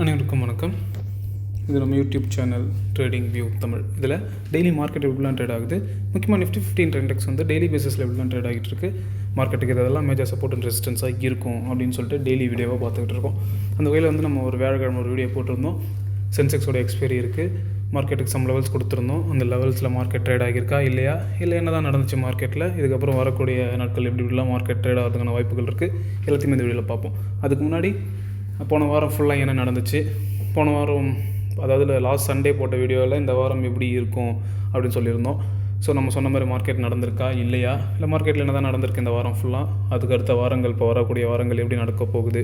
அனைவருக்கும் வணக்கம். இது நம்ம YouTube channel trading view Tamil. இதில் டெய்லி மார்க்கெட் எப்படிலாம் ட்ரேட் ஆகுது, முக்கியமாக நிஃப்டி 15 இண்டெக்ஸ் வந்து டெய்லி பேசிஸில் எப்படிலாம் ட்ரேட் ஆகிட்டு இருக்கு, மார்க்கெட்டுக்கு இதெல்லாம் மேஜர் சப்போர்ட் அண்ட் ரெசிஸ்டன்ஸாக இருக்கும் அப்படின்னு சொல்லிட்டு டெய்லி வீடியோவாக பார்த்துக்கிட்டு இருக்கோம். அந்த வகையில் வந்து நம்ம ஒரு வியாழக்கிழமை ஒரு வீடியோ போட்டிருந்தோம். சென்செக்ஸோட எக்ஸ்பைரி இருக்குது, மார்க்கெட்டுக்கு சம் லெவல்ஸ் கொடுத்துருந்தோம். அந்த லெவல்ஸில் மார்க்கெட் ட்ரேட் ஆகியிருக்கா இல்லையா, இல்லை என்ன தான் நடந்துச்சு மார்க்கெட்டில், இதுக்கப்புறம் வரக்கூடிய நாட்கள் எப்படிலாம் மார்க்கெட் ட்ரேட் ஆகிறதுக்கான வாய்ப்புகள் இருக்குது, எல்லாத்தையுமே இந்த வீடியோவில் பார்ப்போம். அதுக்கு முன்னாடி போன வாரம் ஃபுல்லாக என்ன நடந்துச்சு, போன வாரம் அதாவது லாஸ்ட் சண்டே போட்ட வீடியோவில் இந்த வாரம் எப்படி இருக்கும் அப்படின்னு சொல்லியிருந்தோம். ஸோ நம்ம சொன்ன மாதிரி மார்க்கெட் நடந்திருக்கா இல்லையா, இல்லை மார்க்கெட்டில் என்ன தான் நடந்திருக்கு இந்த வாரம் ஃபுல்லாக, அதுக்கு அடுத்த வாரங்கள் இப்போ வரக்கூடிய வாரங்கள் எப்படி நடக்க போகுது,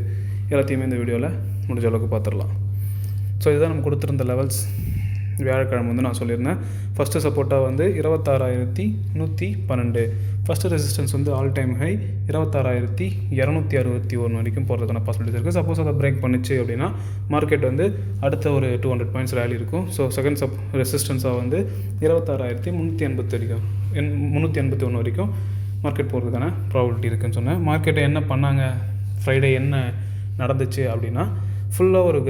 எல்லாத்தையுமே இந்த வீடியோவில் முடிஞ்ச அளவுக்கு பார்த்துடலாம். ஸோ இதுதான் நம்ம கொடுத்துருந்த லெவல்ஸ். வியாழக்கிழமை வந்து நான் சொல்லியிருந்தேன், ஃபஸ்ட்டு சப்போர்ட்டாக வந்து 26,112, ஃபஸ்ட்டு ரெசிஸ்டன்ஸ் வந்து ஆல் டைம் ஹை 26,261 வரைக்கும் போகிறதுக்கான பாசிபிலிட்டிஸ் இருக்குது. சப்போஸ் அதை பிரேக் பண்ணிச்சு அப்படின்னா மார்க்கெட் வந்து அடுத்த ஒரு 200 பாயிண்ட்ஸ் ரேலி இருக்கும். ஸோ செகண்ட் ரெசிஸ்டன்ஸாக வந்து 26,381 வரைக்கும் மார்க்கெட் போகிறதுக்கான ப்ராபபிலிட்டி இருக்குதுன்னு சொன்னேன். மார்க்கெட்டை என்ன பண்ணாங்க, ஃப்ரைடே என்ன நடந்துச்சு அப்படின்னா ஃபுல்லாக ஒரு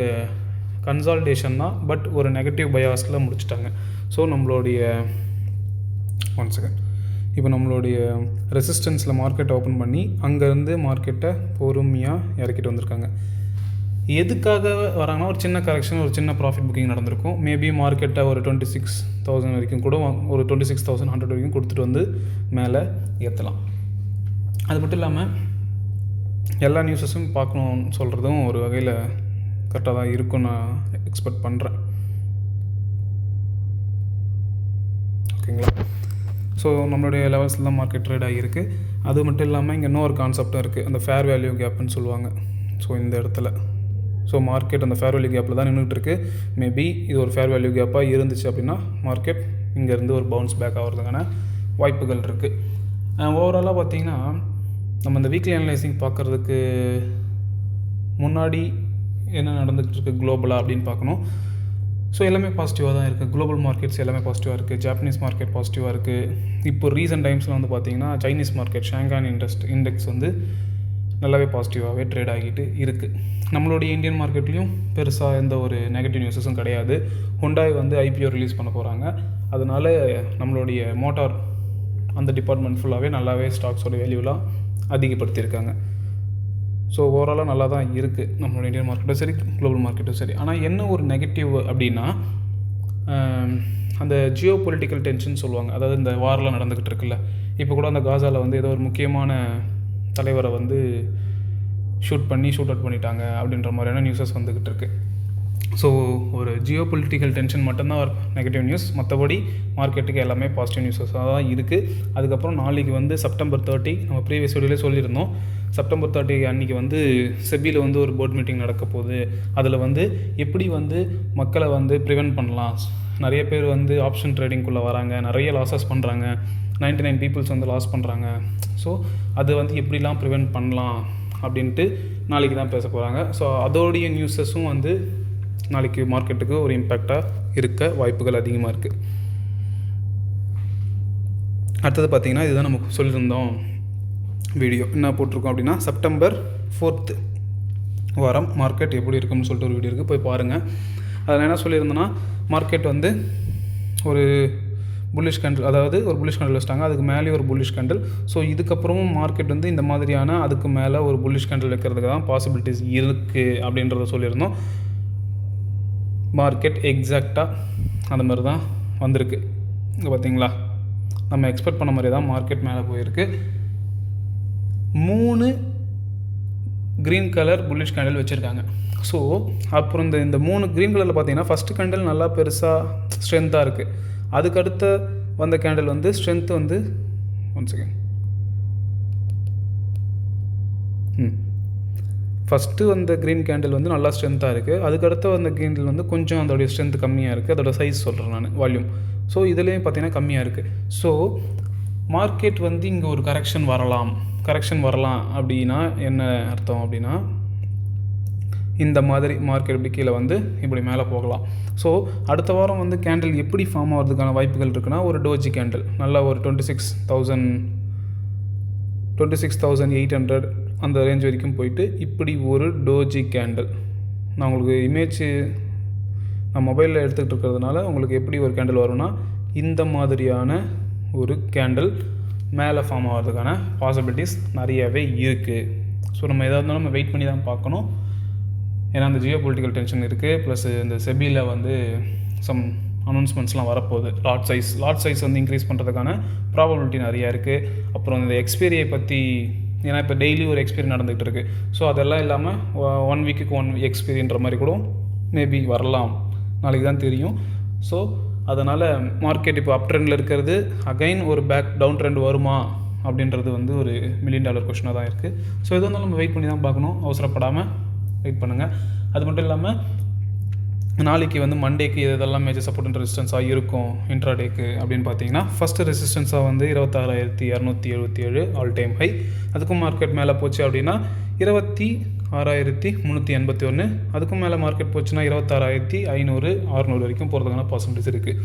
கன்சால்டேஷன் தான், பட் ஒரு நெகட்டிவ் பயாஸில் முடிச்சிட்டாங்க. ஸோ நம்மளுடைய இப்போ நம்மளுடைய ரெசிஸ்டன்ஸில் மார்க்கெட்டை ஓப்பன் பண்ணி அங்கேருந்து மார்க்கெட்டை பொறுமையாக இறக்கிட்டு வந்திருக்காங்க. எதுக்காக வராங்கன்னா ஒரு சின்ன கரெக்ஷன், ஒரு சின்ன ப்ராஃபிட் புக்கிங் நடந்திருக்கும். மேபி மார்க்கெட்டை ஒரு 26,000 வரைக்கும் கூட, ஒரு 26,100 வரைக்கும் கொடுத்துட்டு வந்து மேலே ஏற்றலாம். அது மட்டும் இல்லாமல் எல்லா நியூஸஸும் பார்க்கணுன்னு சொல்கிறதும் ஒரு வகையில் கரெக்டாக தான் இருக்கும் நான் எக்ஸ்பெக்ட் பண்ணுறேன். ஓகேங்களா? ஸோ நம்மளுடைய லெவல்ஸில் தான் மார்க்கெட் ட்ரேட் ஆகியிருக்கு. அது மட்டும் இல்லாமல் இங்கே இன்னொரு கான்செப்டும் இருக்குது, அந்த ஃபேர் வேல்யூ கேப்னு சொல்லுவாங்க. ஸோ இந்த இடத்துல மார்க்கெட் அந்த ஃபேர் வேல்யூ கேப்பில் தான் நின்றுட்டு இருக்கு. மேபி இது ஒரு ஃபேர் வேல்யூ கேப்பாக இருந்துச்சு அப்படின்னா மார்க்கெட் இங்கேருந்து ஒரு பவுன்ஸ் பேக் ஆகிறதுக்கான வாய்ப்புகள் இருக்குது. ஓவராலாக பார்த்திங்கன்னா நம்ம இந்த வீக்லி அனலைசிங் பார்க்குறதுக்கு முன்னாடி என்ன நடந்துகிட்டு இருக்குது குளோபலாக அப்படின்னு பார்க்கணும். ஸோ எல்லாமே பாசிட்டிவாக தான் இருக்குது. குளோபல் மார்க்கெட்ஸ் எல்லாமே பாசிட்டிவாக இருக்குது. ஜாப்பனீஸ் மார்க்கெட் பாசிட்டிவாக இருக்குது. இப்போ ரீசெண்ட் டைம்ஸில் வந்து பார்த்திங்கன்னா சைனீஸ் மார்க்கெட் ஷாங்காய் இண்டெக்ஸ் வந்து நல்லாவே பாசிட்டிவாகவே ட்ரேட் ஆகிட்டு இருக்குது. நம்மளுடைய இந்தியன் மார்க்கெட்லேயும் பெருசாக எந்த ஒரு நெகட்டிவ் நியூஸஸும் கிடையாது. ஹுண்டாய் வந்து ஐபிஓ ரிலீஸ் பண்ண போகிறாங்க. அதனால் நம்மளுடைய மோட்டார் அந்த டிபார்ட்மெண்ட் ஃபுல்லாகவே நல்லாவே ஸ்டாக்ஸோட வேல்யூலாம் அதிகப்படுத்தியிருக்காங்க. ஸோ ஓவராலாக நல்லா தான் இருக்குது நம்மளோட இந்தியன் மார்க்கெட்டும் சரி, குளோபல் மார்க்கெட்டும் சரி. ஆனால் என்ன ஒரு நெகட்டிவ் அப்படின்னா அந்த ஜியோ பொலிட்டிக்கல் டென்ஷன் சொல்லுவாங்க. அதாவது இந்த வாரெலாம் நடந்துக்கிட்டு இருக்குல்ல, இப்போ கூட அந்த காசாவில் வந்து ஏதோ ஒரு முக்கியமான தலைவரை வந்து ஷூட் அவுட் பண்ணிட்டாங்க அப்படின்ற மாதிரியான நியூஸஸ் வந்துக்கிட்டு இருக்குது. ஸோ ஒரு ஜியோ பொலிட்டிக்கல் டென்ஷன் மட்டும்தான் ஒரு நெகட்டிவ் நியூஸ், மற்றபடி மார்க்கெட்டுக்கு எல்லாமே பாசிட்டிவ் நியூஸஸாக தான் இருக்குது. அதுக்கப்புறம் நாளைக்கு வந்து செப்டம்பர் 30, நம்ம ப்ரீவியஸ் வீடியோவிலே சொல்லியிருந்தோம், செப்டம்பர் 30 அன்றைக்கி வந்து செபியில் வந்து ஒரு போர்ட் மீட்டிங் நடக்க போகுது. அதில் வந்து எப்படி வந்து மக்களை வந்து ப்ரிவென்ட் பண்ணலாம், நிறைய பேர் வந்து ஆப்ஷன் ட்ரேடிங்குள்ளே வராங்க, நிறைய லாஸஸ் பண்ணுறாங்க, 99 பீப்புள்ஸ் வந்து லாஸ் பண்ணுறாங்க. ஸோ அது வந்து எப்படிலாம் ப்ரிவென்ட் பண்ணலாம் அப்படின்ட்டு நாளைக்கு தான் பேச போகிறாங்க. ஸோ அதோடைய நியூஸஸும் வந்து நாளைக்கு மார்க்கெட்டுக்கு ஒரு இம்பேக்டாக இருக்க வாய்ப்புகள் அதிகமாக இருக்குது. அடுத்தது பார்த்திங்கன்னா இதுதான் நமக்கு சொல்லியிருந்தோம் வீடியோ என்ன போட்டிருக்கோம் அப்படின்னா, செப்டம்பர் 4 வாரம் மார்க்கெட் எப்படி இருக்குன்னு சொல்லிட்டு ஒரு வீடியோ இருக்குது, போய் பாருங்கள். அதில் என்ன சொல்லியிருந்தோன்னா, மார்க்கெட் வந்து ஒரு புல்லிஷ் கேண்டில், அதாவது ஒரு புல்லிஷ் கேண்டில் வச்சிட்டாங்க, அதுக்கு மேலே ஒரு புல்லிஷ் கேண்டில். ஸோ இதுக்கப்புறமும் மார்க்கெட் வந்து இந்த மாதிரியான அதுக்கு மேலே ஒரு புல்லிஷ் கேண்டில் வைக்கிறதுக்கு தான் பாசிபிலிட்டிஸ் இருக்குது அப்படின்றத சொல்லியிருந்தோம். மார்க்கெட் எக்ஸாக்டாக அந்த மாதிரி தான் வந்திருக்கு. இங்கே பார்த்தீங்களா, நம்ம எக்ஸ்பெக்ட் பண்ண மாதிரி தான் மார்க்கெட் மேலே போயிருக்கு. 3 க்ரீன் கலர் புல்லிஷ் கேண்டில் வச்சுருக்காங்க. ஸோ அப்புறம் இந்த 3 க்ரீன் கலரில் பார்த்தீங்கன்னா ஃபஸ்ட்டு கேண்டில் நல்லா பெருசாக ஸ்ட்ரென்த்தாக இருக்குது. அதுக்கடுத்த வந்த கேண்டில் வந்து ஸ்ட்ரென்த்து வந்து ஃபஸ்ட்டு வந்த க்ரீன் கேண்டில் வந்து நல்லா ஸ்ட்ரென்த்தாக இருக்குது. அதுக்கடுத்து வந்த கேண்டில் வந்து கொஞ்சம் அதோடைய ஸ்ட்ரென்த் கம்மியாக இருக்குது. அதோட சைஸ் சொல்கிறேன் நான், வால்யூம். ஸோ இதுலேயும் பார்த்தீங்கன்னா கம்மியாக இருக்குது. ஸோ மார்க்கெட் வந்து இங்கே ஒரு கரெக்ஷன் வரலாம் அப்படின்னா என்ன அர்த்தம் அப்படின்னா, இந்த மாதிரி மார்க்கெட் இப்படி கீழே வந்து இப்படி மேலே போகலாம். ஸோ அடுத்த வாரம் வந்து கேண்டில் எப்படி ஃபார்ம் ஆகிறதுக்கான வாய்ப்புகள் இருக்குன்னா, ஒரு டோஜி கேண்டில் நல்லா ஒரு 26,800 அந்த ரேஞ்ச் வரைக்கும் போயிட்டு இப்படி ஒரு டோஜி கேண்டில் நான் உங்களுக்கு நான் மொபைலில் எடுத்துக்கிட்டு இருக்கிறதுனால உங்களுக்கு எப்படி ஒரு கேண்டில் வரும்னா இந்த மாதிரியான ஒரு கேண்டில் மேலே ஃபார்ம் ஆகிறதுக்கான பாசிபிலிட்டிஸ் நிறையவே இருக்குது. ஸோ நம்ம எதாக இருந்தாலும் நம்ம வெயிட் பண்ணி தான் பார்க்கணும். ஏன்னா அந்த ஜியோ பொலிட்டிக்கல் டென்ஷன் இருக்குது, ப்ளஸ் இந்த செபியில் வந்து சம் அனௌன்ஸ்மெண்ட்ஸ்லாம் வரப்போகுது. லாட் சைஸ் வந்து இன்க்ரீஸ் பண்ணுறதுக்கான ப்ராபபிலிட்டி நிறையா இருக்குது. அப்புறம் இந்த எக்ஸ்பீரியை பற்றி, ஏன்னா இப்போ டெய்லி ஒரு எக்ஸ்பீரி நடந்துகிட்டு இருக்குது. ஸோ அதெல்லாம் இல்லாமல் 1 வீக்குக்கு 1 எக்ஸ்பீரின்ற மாதிரி கூட மேபி வரலாம், நாளைக்கு தான் தெரியும். ஸோ அதனால் மார்க்கெட் இப்போ அப் ட்ரெண்டில் இருக்கிறது அகைன் ஒரு டவுன் ட்ரெண்ட் வருமா அப்படின்றது வந்து ஒரு $1 மில்லியன் கொஷனாக தான் இருக்குது. ஸோ இது வந்து நம்ம வெயிட் பண்ணி தான் பார்க்கணும், அவசரப்படாமல் வெயிட் பண்ணுங்கள். அது மட்டும் இல்லாமல் நாளைக்கு வந்து மண்டேக்கு இதெல்லாம் மேஜர் சப்போர்ட் அண்ட் ரெசிஸ்டன்ஸாக இருக்கும் இன்ட்ராடேக்கு அப்படின்னு பார்த்தீங்கன்னா, ஃபஸ்ட்டு ரெசிஸ்டன்ஸாக வந்து 26,277 ஆல் டைம் ஹை. அதுக்கும் மார்க்கெட் மேலே போச்சு அப்படின்னா 26,381. அதுக்கும் மேலே மார்க்கெட் போச்சுன்னா 26,500 600 வரைக்கும் போகிறதுக்கான பாசிபிலிட்டிஸ் இருக்குது.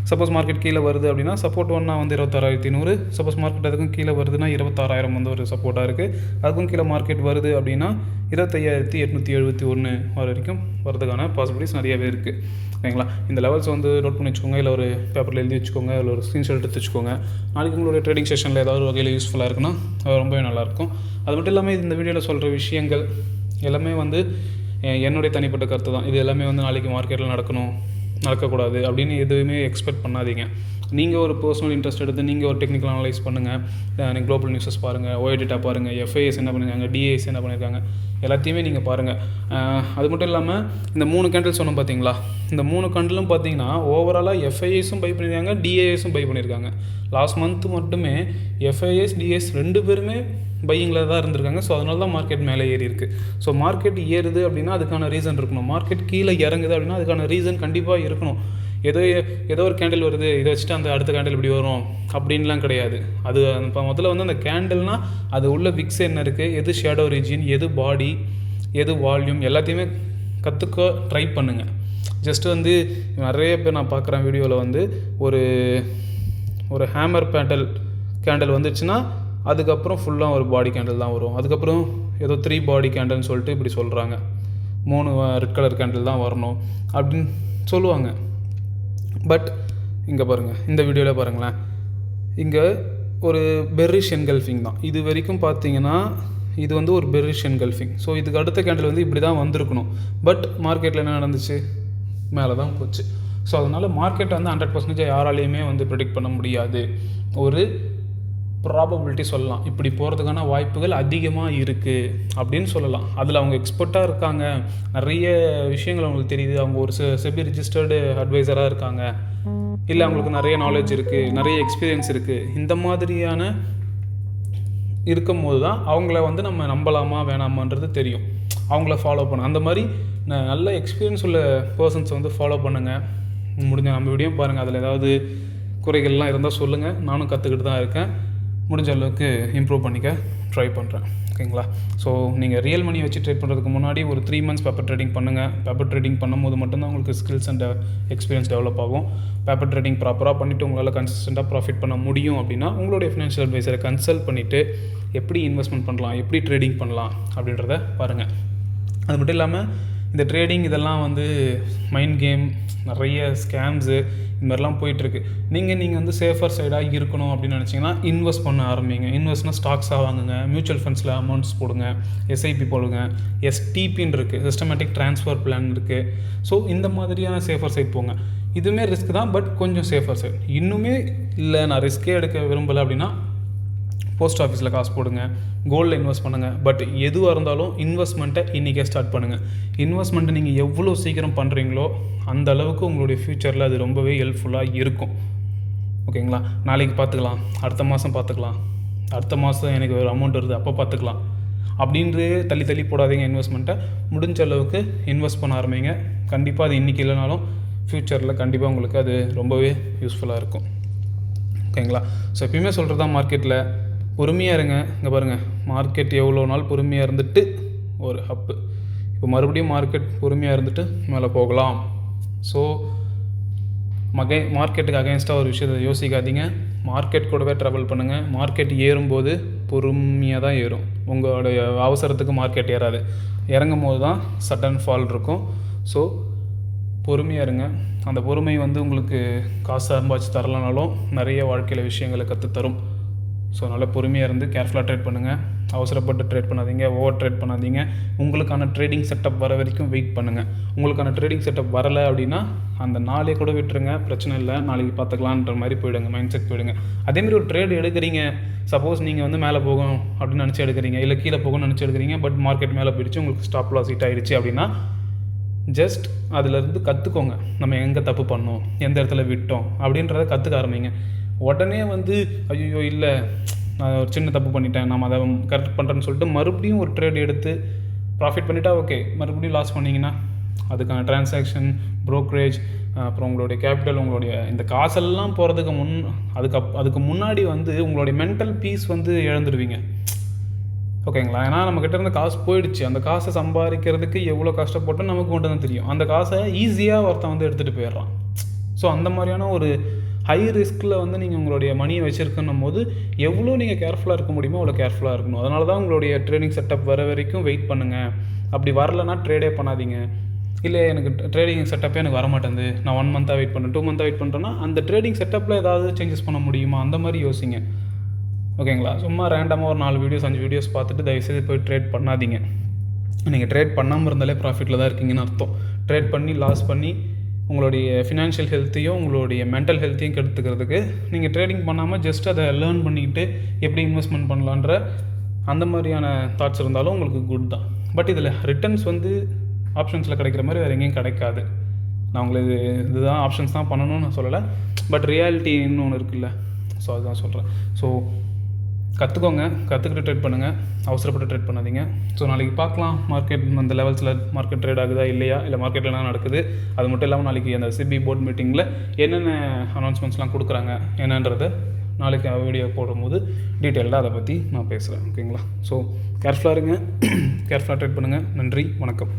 சப்போஸ் மார்க்கெட் கீழே வருது அப்படின்னா சப்போர்ட் ஒன்றா வந்து 26,100. சப்போஸ் மார்க்கெட் அதுக்கும் கீழே வருதுன்னா 26,000 வந்து ஒரு சப்போர்ட்டாக இருக்குது. அதுக்கும் கீழே மார்க்கெட் வருது அப்படின்னா 25,871 வரைக்கும் வரதுக்கான பாசிபிலிட்டிஸ் நிறையவே இருக்குது. ஓகேங்களா? இந்த லெவல்ஸ் வந்து நோட் பண்ணி வச்சுக்கோங்க, இல்லை ஒரு பேப்பரில் எழுதி வச்சுக்கோங்க, இல்லை ஒரு ஸ்க்ரீன்ஷாட் எடுத்து வச்சுக்கோங்க. நாளைக்கு உங்களுடைய ட்ரேடிங் செஷனில் ஏதாவது வகையில் யூஸ்ஃபுல்லாக இருக்குன்னா அது ரொம்பவே நல்லாயிருக்கும். அது மட்டும் இல்லாமல் இந்த வீடியோவில் சொல்கிற விஷயங்கள் எல்லாமே வந்து என்னுடைய தனிப்பட்ட கருத்து தான். இது எல்லாமே வந்து நாளைக்கு மார்க்கெட்டில் நடக்கக்கூடாது அப்படின்னு எதுவுமே எக்ஸ்பெக்ட் பண்ணாதீங்க. நீங்கள் ஒரு பர்சனல் இன்ட்ரெஸ்ட் எடுத்து நீங்கள் ஒரு டெக்னிக்கல் அனலைஸ் பண்ணுங்கள். நீங்கள் குளோபல் நியூஸஸ் பாருங்கள், OIDTA பாருங்கள், FIS என்ன பண்ணியிருக்காங்க, DIS என்ன பண்ணியிருக்காங்க, எல்லாத்தையுமே நீங்கள் பாருங்கள். அது மட்டும் இல்லாமல் இந்த 3 கேண்டில் சொன்னோம் பார்த்தீங்களா, இந்த 3 கேண்டிலும் பார்த்தீங்கன்னா ஓவராலாக FISம் பை பண்ணியிருக்காங்க, DISம் பை பண்ணியிருக்காங்க. லாஸ்ட் மந்த் மட்டுமே FIS DIS 2 பேருமே பையிங்கில் தான் இருந்திருக்காங்க. ஸோ அதனால தான் மார்க்கெட் மேலே ஏறி இருக்குது. ஸோ மார்க்கெட் ஏறுது அப்படின்னா அதுக்கான ரீசன் இருக்கணும். மார்க்கெட் கீழே இறங்குது அப்படின்னா அதுக்கான ரீசன் கண்டிப்பாக இருக்கணும். ஏதோ ஒரு கேண்டில் வருது, இதை வச்சுட்டு அந்த அடுத்த கேண்டில் இப்படி வரும் அப்படின்லாம் கிடையாது. அது இப்போ முதல்ல வந்து அந்த கேண்டில்னால் அது உள்ள விக்ஸ் என்ன இருக்குது, எது ஷேடோ ரீஜியன், எது பாடி, எது வால்யூம், எல்லாத்தையுமே கற்றுக்க ட்ரை பண்ணுங்கள். ஜஸ்ட்டு வந்து நிறைய பேர் நான் பார்க்குறேன் வீடியோவில் வந்து ஒரு ஹேமர் கேண்டில் வந்துச்சுன்னா அதுக்கப்புறம் ஃபுல்லாக ஒரு பாடி கேண்டில் தான் வரும். அதுக்கப்புறம் ஏதோ 3 பாடி கேண்டில்னு சொல்லிட்டு இப்படி சொல்கிறாங்க, 3 ரெட் கலர் கேண்டில் தான் வரணும் அப்படின்னு சொல்லுவாங்க. பட் இங்கே பாருங்கள், இந்த வீடியோவில் பாருங்களேன், இங்கே ஒரு பெரிஷ் என்கல்ஃபிங் தான். இது வரைக்கும் பார்த்தீங்கன்னா இது வந்து ஒரு பெரிஷ் என்கல்ஃபிங். ஸோ இதுக்கு அடுத்த கேண்டில் வந்து இப்படி தான் வந்திருக்கணும். பட் மார்க்கெட்டில் என்ன நடந்துச்சு, மேலே தான் போச்சு. ஸோ அதனால் மார்க்கெட்டை வந்து 100% யாராலையுமே வந்து ப்ரெடிக்ட் பண்ண முடியாது. ஒரு ப்ராபபிலிட்டி சொல்லலாம், இப்படி போகிறதுக்கான வாய்ப்புகள் அதிகமாக இருக்குது அப்படின்னு சொல்லலாம். அதில் அவங்க எக்ஸ்பர்ட்டாக இருக்காங்க, நிறைய விஷயங்கள் அவங்களுக்கு தெரியுது, அவங்க ஒரு செபி ரிஜிஸ்டர்டு அட்வைசராக இருக்காங்க, இல்லை அவங்களுக்கு நிறைய நாலேஜ் இருக்குது, நிறைய எக்ஸ்பீரியன்ஸ் இருக்குது. இந்த மாதிரியான இருக்கும்போது தான் அவங்கள வந்து நம்ம நம்பலாமா வேணாமான்றது தெரியும். அவங்கள ஃபாலோ பண்ண அந்த மாதிரி நல்ல எக்ஸ்பீரியன்ஸ் உள்ள பர்சன்ஸ் வந்து ஃபாலோ பண்ணுங்கள். முடிஞ்ச நம்ம வீடியோ பாருங்கள், அதில் ஏதாவது குறைகள்லாம் இருந்தால் சொல்லுங்கள். நானும் கற்றுக்கிட்டு தான் இருக்கேன், முடிஞ்ச அளவுக்கு இம்ப்ரூவ் பண்ணிக்க ட்ரை பண்ணுறேன். ஓகேங்களா? ஸோ நீங்கள் ரியல் மணி வச்சு ட்ரேட் பண்ணுறதுக்கு முன்னாடி ஒரு 3 months பேப்பர் ட்ரேடிங் பண்ணுங்கள். பேப்பர் ட்ரேடிங் பண்ணும்போது மட்டும்தான் உங்களுக்கு ஸ்கில்ஸ் அண்ட் எக்ஸ்பீரியன்ஸ் டெவலப் ஆகும். பேப்பர் ட்ரேடிங் ப்ராப்பராக பண்ணிவிட்டு உங்களால் கன்சிஸ்டண்ட்டாக ப்ராஃபிட் பண்ண முடியும் அப்படின்னா உங்களுடைய ஃபினான்ஷியல் அட்வைசரை கன்சல்ட் பண்ணிவிட்டு எப்படி இன்வெஸ்ட்மெண்ட் பண்ணலாம், எப்படி ட்ரேடிங் பண்ணலாம் அப்படின்றத பாருங்கள். அது மட்டும் இல்லாமல் இந்த ட்ரேடிங் இதெல்லாம் வந்து மைண்ட் கேம், நிறைய ஸ்கேம்ஸு இது மாதிரிலாம் போயிட்டுருக்கு. நீங்கள் வந்து சேஃபர் சைடாக இருக்கணும் அப்படின்னு நினச்சிங்கன்னா இன்வெஸ்ட் பண்ண ஆரம்பிங்க. இன்வெஸ்ட்னா ஸ்டாக்ஸாக வாங்குங்க, மியூச்சுவல் ஃபண்ட்ஸில் அமௌண்ட்ஸ் போடுங்க, SIP போடுங்க, STPன்னு இருக்குது, சிஸ்டமேட்டிக் ட்ரான்ஸ்ஃபர் பிளான் இருக்குது. ஸோ இந்த மாதிரியான சேஃபர் சைட் போங்க. இதுவுமே ரிஸ்க் தான், பட் கொஞ்சம் சேஃபர் சைட். இன்னுமே இல்லை நான் ரிஸ்க்கே எடுக்க விரும்பலை அப்படின்னா போஸ்ட் ஆஃபீஸில் காசு போடுங்க, கோல்டில் இன்வெஸ்ட் பண்ணுங்கள். பட் எதுவாக இருந்தாலும் இன்வெஸ்ட்மெண்ட்டை இன்றைக்கே ஸ்டார்ட் பண்ணுங்கள். இன்வெஸ்ட்மெண்ட்டை நீங்கள் எவ்வளோ சீக்கிரம் பண்ணுறீங்களோ அந்த அளவுக்கு உங்களுடைய ஃப்யூச்சரில் அது ரொம்பவே ஹெல்ப்ஃபுல்லாக இருக்கும். ஓகேங்களா? நாளைக்கு பார்த்துக்கலாம், அடுத்த மாதம் பார்த்துக்கலாம், அடுத்த மாதம் எனக்கு ஒரு அமௌண்ட் வருது அப்போ பார்த்துக்கலாம் அப்படின்ட்டு தள்ளி போடாதீங்க. இன்வெஸ்ட்மெண்ட்டை முடிஞ்ச அளவுக்கு இன்வெஸ்ட் பண்ண ஆரம்பிங்க. கண்டிப்பாக அது இன்றைக்கி இல்லைனாலும் ஃப்யூச்சரில் கண்டிப்பாக உங்களுக்கு அது ரொம்பவே யூஸ்ஃபுல்லாக இருக்கும். ஓகேங்களா? ஸோ எப்பயுமே சொல்கிறது தான், மார்க்கெட்டில் பொறுமையாக இருங்க. இங்கே பாருங்கள், மார்க்கெட் எவ்வளோ நாள் பொறுமையாக இருந்துட்டு ஒரு அப்பு, இப்போ மறுபடியும் மார்க்கெட் பொறுமையாக இருந்துட்டு மேலே போகலாம். ஸோ மார்க்கெட்டுக்கு அகைன்ஸ்டாக ஒரு விஷயத்தை யோசிக்காதீங்க. மார்க்கெட் கூடவே ட்ராவல் பண்ணுங்கள். மார்க்கெட் ஏறும்போது பொறுமையாக தான் ஏறும். உங்களுடைய அவசரத்துக்கு மார்க்கெட் ஏறாது. இறங்கும் போது தான் சடன் ஃபால் இருக்கும். ஸோ பொறுமையாக இருங்க. அந்த பொறுமை வந்து உங்களுக்கு காசு சம்பாதிச்சு தரலனாலும் நிறைய வாழ்க்கையில் விஷயங்களை கற்றுத்தரும். ஸோ அதனால் பொறுமையாக இருந்து கேர்ஃபுல்லாக ட்ரேட் பண்ணுங்கள். அவசரப்பட்டு ட்ரேட் பண்ணாதீங்க, ஓவர் ட்ரேட் பண்ணாதீங்க. உங்களுக்கான ட்ரேடிங் செட்டப் வர வரைக்கும் வெயிட் பண்ணுங்கள். உங்களுக்கான ட்ரேடிங் செட்டப் வரலை அப்படின்னா அந்த நாளே கூட விட்டுருங்க, பிரச்சனை இல்லை, நாளைக்கு பார்த்துக்கலான்ற மாதிரி போயிடுங்க, மைண்ட் செட் போயிடுங்க. அதேமாதிரி ஒரு ட்ரேட் எடுக்கிறீங்க, சப்போஸ் நீங்கள் வந்து மேலே போகும் அப்படின்னு நினச்சி எடுக்கிறீங்க, இல்லை கீழே போகும்னு நினச்சி எடுக்கிறீங்க, பட் மார்க்கெட் மேலே போயிடுச்சு, உங்களுக்கு ஸ்டாப் லாஸ் ஹிட் ஆகிடுச்சு அப்படின்னா ஜஸ்ட் அதிலேருந்து கற்றுக்கோங்க. நம்ம எங்கே தப்பு பண்ணோம், எந்த இடத்துல விட்டோம் அப்படின்றத கற்றுக்க ஆரம்பிங்க. உடனே வந்து ஐயோ இல்லை நான் ஒரு சின்ன தப்பு பண்ணிட்டேன், நம்ம அதை கரெக்ட் பண்ணுறேன்னு சொல்லிட்டு மறுபடியும் ஒரு ட்ரேட் எடுத்து ப்ராஃபிட் பண்ணிட்டா ஓகே, மறுபடியும் லாஸ் பண்ணிங்கன்னா அதுக்கான டிரான்சாக்ஷன், ப்ரோக்கரேஜ், அப்புறம் உங்களுடைய கேபிட்டல், உங்களுடைய இந்த காசெல்லாம் போகிறதுக்கு அதுக்கு முன்னாடி வந்து உங்களுடைய மென்டல் பீஸ் வந்து இழந்துடுவீங்க. ஓகேங்களா? ஏன்னா நம்மக்கிட்ட இருந்து காசு போயிடுச்சு. அந்த காசை சம்பாதிக்கிறதுக்கு எவ்வளோ கஷ்டப்பட்டோம் நமக்கு மட்டும் தான் தெரியும். அந்த காசை ஈஸியாக ஒருத்தன் வந்து எடுத்துகிட்டு போயிடுறான். ஸோ அந்த மாதிரியான ஒரு ஹை ரிஸ்கில் வந்து நீங்கள் உங்களுடைய மணியை வச்சுருக்கணும் போது எவ்வளோ நீங்கள் கேர்ஃபுல்லாக இருக்க முடியுமோ அவ்வளோ கேர்ஃபுல்லாக இருக்கணும். அதனால தான் உங்களுடைய ட்ரேடிங் செட்டப் வர வரைக்கும் வெயிட் பண்ணுங்கள். அப்படி வரலைன்னா ட்ரேடே பண்ணாதீங்க. இல்லை எனக்கு ட்ரேடிங் செட்டப்பே எனக்கு வரமாட்டேங்குது, நான் 1 மந்த்தாக வெயிட் பண்ணுறேன், 2 மந்த்தாக வெயிட் பண்ணுறேன்னா அந்த ட்ரேடிங் செட்டப்பில் ஏதாவது சேஞ்சஸ் பண்ண முடியுமா அந்த மாதிரி யோசிங்க. ஓகேங்களா? சும்மா ரேண்டமாக ஒரு 4 வீடியோஸ் 5 வீடியோஸ் பார்த்துட்டு தயவுசெய்து போய் ட்ரேட் பண்ணாதீங்க. நீங்கள் ட்ரேட் பண்ணாமல் இருந்தாலே ப்ராஃபிட்டில் தான் இருக்கீங்கன்னு அர்த்தம். ட்ரேட் பண்ணி லாஸ் பண்ணி உங்களுடைய ஃபினான்ஷியல் ஹெல்த்தையும் உங்களுடைய மென்டல் ஹெல்த்தையும் கெடுத்துக்கிறதுக்கு நீங்கள் ட்ரேடிங் பண்ணாமல் ஜஸ்ட் அதை லேர்ன் பண்ணிக்கிட்டு எப்படி இன்வெஸ்ட்மெண்ட் பண்ணலான்ற அந்த மாதிரியான தாட்ஸ் இருந்தாலும் உங்களுக்கு குட் தான். பட் இதில் ரிட்டர்ன்ஸ் வந்து ஆப்ஷன்ஸில் கிடைக்கிற மாதிரி வேறு எங்கேயும் கிடைக்காது. நான் உங்களுக்கு இதுதான் ஆப்ஷன்ஸ் தான் பண்ணணும்னு நான் சொல்லலை, பட் ரியாலிட்டின்னு ஒன்று இருக்குல்ல, ஸோ அதுதான் சொல்கிறேன். ஸோ கற்றுக்கோங்க, கற்றுக்கிட்டு ட்ரேட் பண்ணுங்கள், அவசரப்பட்டு ட்ரேட் பண்ணாதீங்க. ஸோ நாளைக்கு பார்க்கலாம் மார்க்கெட் அந்த லெவல்ஸில் மார்க்கெட் ட்ரேட் ஆகுதா இல்லையா, இல்லை மார்க்கெட்டில் என்ன நடக்குது. அது மட்டும் இல்லாமல் நாளைக்கு அந்த சிபி போர்ட் மீட்டிங்கில் என்னென்ன அனௌன்ஸ்மெண்ட்ஸ்லாம் கொடுக்குறாங்க என்னன்றதை நாளைக்கு வீடியோ போடும்போது டீட்டெயிலாக அதை பற்றி நான் பேசுகிறேன். ஓகேங்களா? ஸோ கேர்ஃபுல்லாக இருங்க, கேர்ஃபுல்லாக ட்ரேட் பண்ணுங்கள். நன்றி, வணக்கம்.